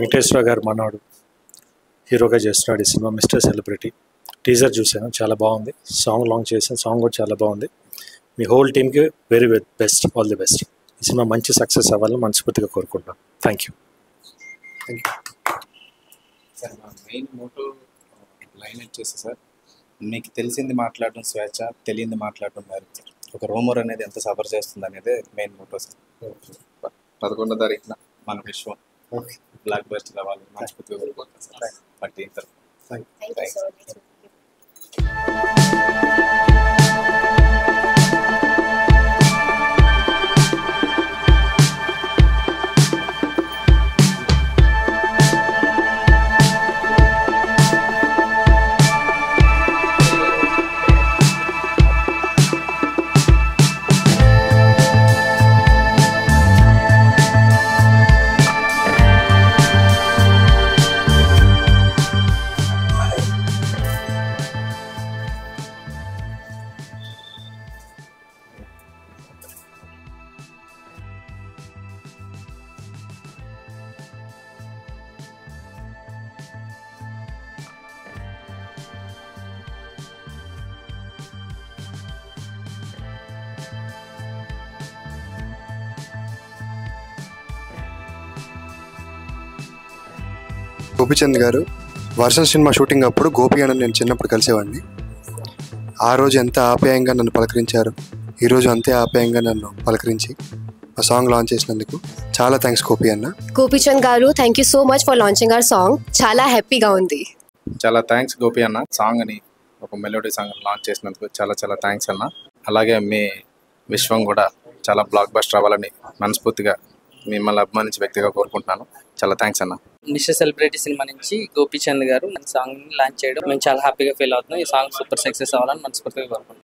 వెంకటేశ్వర గారు మనవాడు హీరోగా చేస్తున్నాడు ఈ సినిమా మిస్టర్ సెలబ్రిటీ. టీజర్ చూశాను, చాలా బాగుంది. సాంగ్ లాంచ్ చేశాను, సాంగ్ కూడా చాలా బాగుంది. మీ హోల్ టీమ్కి very best, all the best. ఈ సినిమా మంచి సక్సెస్ అవ్వాలని మనస్ఫూర్తిగా కోరుకుంటున్నాను. Thank you. సార్, మా మెయిన్ మోటో లైన్ వచ్చేసి సార్, మీకు తెలిసింది మాట్లాడడం స్వేచ్ఛ, తెలియంది మాట్లాడడం వేరు సార్. ఒక రూమర్ అనేది ఎంత సఫర్ చేస్తుంది అనేది మెయిన్ మోటో సార్. 11వ తారీఖున మన విశ్వం బ్లాక్ బస్టర్ అవ్వాలని మనస్ఫూర్తిగా కోరుకుంటున్నాను సార్. బట్ ఇంటర్ గోపిచంద్ గారు వర్షం సినిమా షూటింగ్ అప్పుడు గోపి అన్న నేను చిన్నప్పుడు కలిసేవాడిని. ఆ రోజు ఎంత ఆప్యాయంగా నన్ను పలకరించారు, ఈరోజు అంతే ఆప్యాయంగా నన్ను పలకరించి ఆ సాంగ్ లాంచ్ చేసినందుకు చాలా థ్యాంక్స్ గోపి అన్న. గోపిచంద్ గారు, thank you so much for launching hour song. చాలా హ్యాపీగా ఉంది. చాలా థ్యాంక్స్ గోపి అన్న, సాంగ్ అని ఒక మెలోడీ సాంగ్ లాంచ్ చేసినందుకు చాలా చాలా థ్యాంక్స్ అన్న. అలాగే మీ విశ్వం కూడా చాలా బ్లాక్ బస్టర్ అవ్వాలని మనస్ఫూర్తిగా మిమ్మల్ని అభిమానించే వ్యక్తిగా కోరుకుంటున్నాను. చాలా థ్యాంక్స్ అన్న. మిస్టర్ సెలబ్రిటీ సినిమా నుంచి గోపిచంద్ గారు మన సాంగ్ లాంచ్ చేయడం మేము చాలా హ్యాపీగా ఫీల్ అవుతున్నాం. ఈ సాంగ్ సూపర్ సక్సెస్ అవ్వాలని మనస్ఫూర్తిగా కోరుకుంటున్నాం.